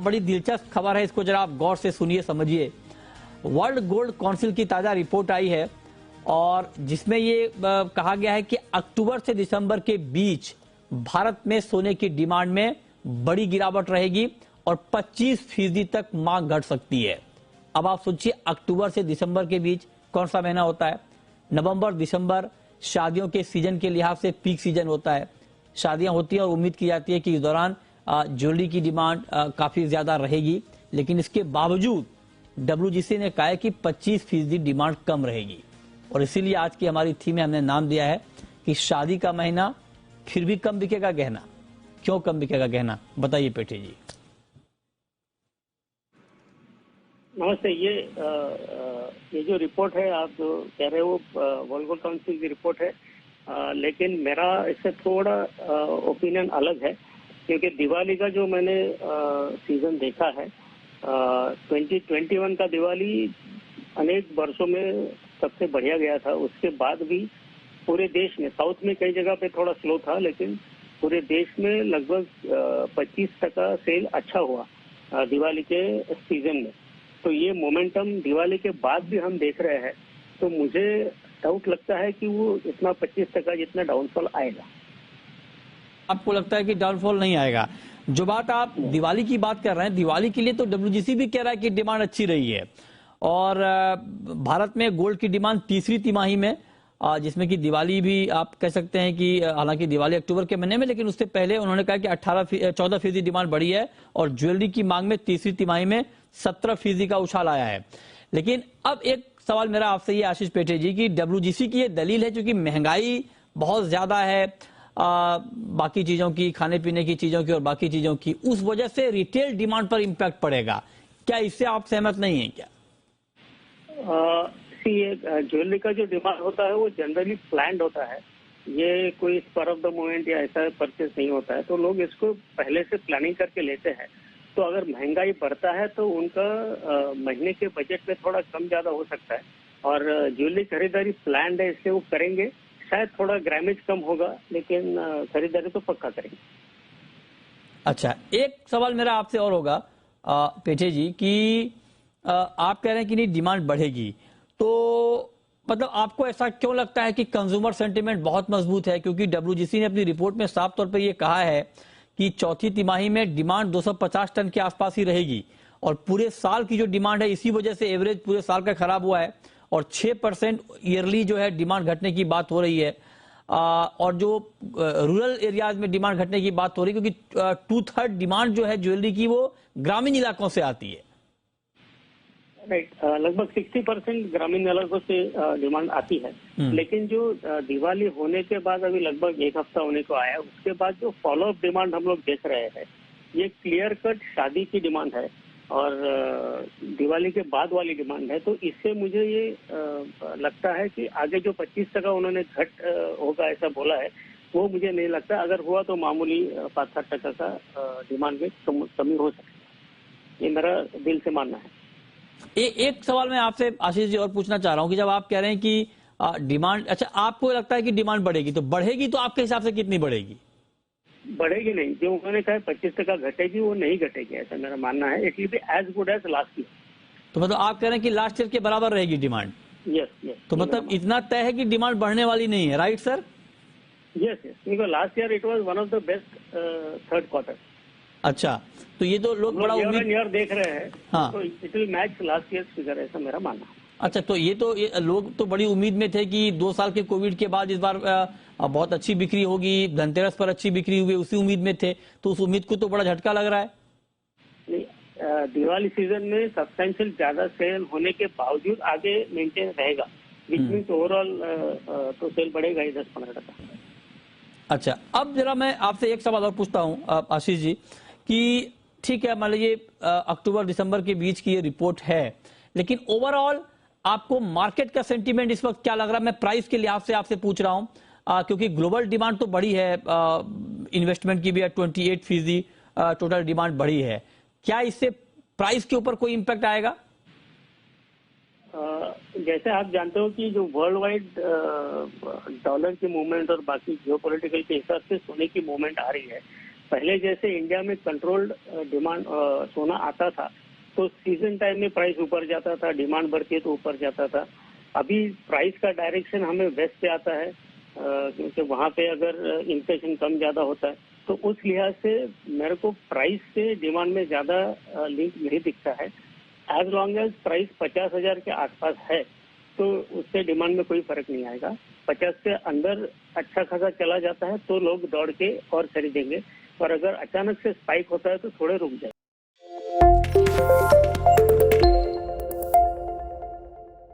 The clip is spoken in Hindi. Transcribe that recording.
बड़ी दिलचस्प खबर है, इसको जरा आप गौर से सुनिए, समझिए। वर्ल्ड गोल्ड काउंसिल की ताजा रिपोर्ट आई है और जिसमें ये कहा गया है कि अक्टूबर से दिसंबर के बीच भारत में सोने की डिमांड में बड़ी गिरावट रहेगी और 25% तक मांग घट सकती है। अब आप सोचिए, अक्टूबर से दिसंबर के बीच कौन सा महीना होता है? नवंबर दिसंबर शादियों के सीजन के लिहाज से पीक सीजन होता है। शादियां होती हैं और उम्मीद की जाती है कि इस दौरान ज्वेलरी की डिमांड काफी ज्यादा रहेगी, लेकिन इसके बावजूद डब्ल्यूजीसी ने कहा है कि 25% डिमांड कम रहेगी। और इसीलिए आज की हमारी थीम में हमने नाम दिया है कि शादी का महीना फिर भी कम बिकेगा गहना। क्यों कम बिकेगा गहना, बताइए पेटे जी। नमस्ते। ये जो रिपोर्ट है आप जो कह रहे हो वर्ल्ड गोल्ड काउंसिल की रिपोर्ट है, लेकिन मेरा इससे थोड़ा ओपिनियन अलग है, क्योंकि दिवाली का जो मैंने सीजन देखा है, 2021 का दिवाली अनेक वर्षों में सबसे बढ़िया गया था। उसके बाद भी पूरे देश में, साउथ में कई जगह पे थोड़ा स्लो था, लेकिन पूरे देश में लगभग 25% सेल अच्छा हुआ दिवाली के सीजन में। तो ये मोमेंटम दिवाली के बाद भी हम देख रहे हैं, तो मुझे डाउट लगता है कि वो इतना 25% जितना डाउनफॉल आएगा। आपको लगता है कि डाउनफॉल नहीं आएगा? जो बात आप दिवाली की बात कर रहे हैं, दिवाली के लिए तो डब्ल्यूजीसी भी कह रहा है कि डिमांड अच्छी रही है और भारत में गोल्ड की डिमांड तीसरी तिमाही में, जिसमें कि दिवाली भी आप कह सकते हैं कि हालांकि दिवाली अक्टूबर के महीने में, लेकिन उससे पहले उन्होंने कहा कि 14% डिमांड बढ़ी है और ज्वेलरी की मांग में तीसरी तिमाही में 17% का उछाल आया है। लेकिन अब एक सवाल मेरा आपसे ये आशीष पेटे जी की डब्ल्यूजीसी की ये दलील है, क्योंकि महंगाई बहुत ज्यादा है बाकी चीजों की, खाने पीने की चीजों की और बाकी चीजों की, उस वजह से रिटेल डिमांड पर इंपैक्ट पड़ेगा। क्या इससे आप सहमत नहीं है क्या? ज्वेलरी का जो डिमांड होता है वो जनरली प्लान्ड होता है। ये कोई स्पर ऑफ द मोमेंट या ऐसा परचेस नहीं होता है, तो लोग इसको पहले से प्लानिंग करके लेते हैं। तो अगर महंगाई बढ़ता है तो उनका महीने के बजट में थोड़ा कम ज्यादा हो सकता है, और ज्वेलरी खरीदारी प्लान्ड है, इसलिए वो करेंगे। शायद थोड़ा ग्रामेज कम होगा, लेकिन खरीदारी तो पक्का करेंगे। अच्छा, एक सवाल मेरा आपसे और होगा पेटे जी कि आप कह रहे हैं कि नहीं डिमांड बढ़ेगी, तो मतलब आपको ऐसा क्यों लगता है कि कंज्यूमर सेंटीमेंट बहुत मजबूत है? क्योंकि डब्ल्यूजीसी ने अपनी रिपोर्ट में साफ तौर पर यह कहा है कि चौथी तिमाही में डिमांड 250 टन के आसपास ही रहेगी और पूरे साल की जो डिमांड है, इसी वजह से एवरेज पूरे साल का खराब हुआ है और 6% ईयरली जो है डिमांड घटने की बात हो रही है। और जो रूरल एरियाज में डिमांड घटने की बात हो रही है, क्योंकि 2/3 डिमांड जो है ज्वेलरी की वो ग्रामीण इलाकों से आती है। राइट, लगभग 60% ग्रामीण इलाकों से डिमांड आती है। लेकिन जो दिवाली होने के बाद अभी लगभग एक हफ्ता होने को आया, उसके बाद जो फॉलोअप डिमांड हम लोग देख रहे हैं, ये क्लियर कट शादी की डिमांड है और दिवाली के बाद वाली डिमांड है। तो इससे मुझे ये लगता है कि आगे जो 25% उन्होंने घट होगा ऐसा बोला है, वो मुझे नहीं लगता। अगर हुआ तो मामूली 5-7% का डिमांड में कमी हो सकती है, ये मेरा दिल से मानना है। एक सवाल मैं आपसे आशीष जी और पूछना चाह रहा हूं कि जब आप कह रहे हैं कि डिमांड, अच्छा आपको लगता है कि डिमांड बढ़ेगी, तो बढ़ेगी तो आपके हिसाब से कितनी बढ़ेगी? बढ़ेगी नहीं, जो उन्होंने कहा 25% घटेगी, वो नहीं घटेगी, ऐसा मेरा मानना है। It will be as good as last year. तो मतलब आप कह रहे हैं कि लास्ट ईयर के बराबर रहेगी डिमांड? Yes yes. तो मतलब इतना तय है कि डिमांड बढ़ने वाली नहीं है, right sir? Yes yes, because last year it was one of the best third quarter. अच्छा, तो ये तो लोग बड़ा उम्मीद देख रहे हैं। हाँ, तो it will match last year figure, ऐसा मेरा मानना है। अच्छा, तो ये लोग तो बड़ी उम्मीद में थे कि 2 साल के कोविड के बाद इस बार बहुत अच्छी बिक्री होगी, धनतेरस पर अच्छी बिक्री हुई, उसी उम्मीद में थे, तो उस उम्मीद को तो बड़ा झटका लग रहा है। नहीं, दिवाली सीजन में सब्सटेंशियल ज्यादा सेल होने के बावजूद आगे मेंटेन रहेगा, विच मीन्स ओवरऑल तो सेल बढ़ेगा ही 10-15%। अच्छा, अब जरा मैं आपसे एक सवाल और पूछता हूं आशीष जी कि ठीक है, मान लीजिए अक्टूबर दिसंबर के बीच की ये रिपोर्ट है, लेकिन ओवरऑल आपको मार्केट का सेंटीमेंट इस वक्त क्या लग रहा है? मैं प्राइस के लिहाज से आपसे पूछ रहा हूं क्योंकि ग्लोबल डिमांड तो बढ़ी है, इन्वेस्टमेंट की भी 28% टोटल डिमांड बढ़ी है। क्या इससे प्राइस के ऊपर कोई इंपैक्ट आएगा? जैसे आप जानते हो कि जो वर्ल्ड वाइड डॉलर की मूवमेंट और बाकी जियोपॉलिटिकल के हिसाब से सोने की मूवमेंट आ रही है, पहले जैसे इंडिया में कंट्रोल्ड डिमांड सोना आता था तो सीजन टाइम में प्राइस ऊपर जाता था, डिमांड बढ़ती है तो ऊपर जाता था। अभी प्राइस का डायरेक्शन हमें वेस्ट से आता है क्योंकि वहां पे अगर इन्फ्लेशन कम ज्यादा होता है तो उस लिहाज से मेरे को प्राइस से डिमांड में ज्यादा लिंक नहीं दिखता है। एज लॉन्ग एज प्राइस 50,000 के आसपास है तो उससे डिमांड में कोई फर्क नहीं आएगा। 50 से अंदर अच्छा खासा चला जाता है तो लोग दौड़ के और खरीदेंगे, और अगर अचानक से स्पाइक होता है तो थोड़े रुक जाए।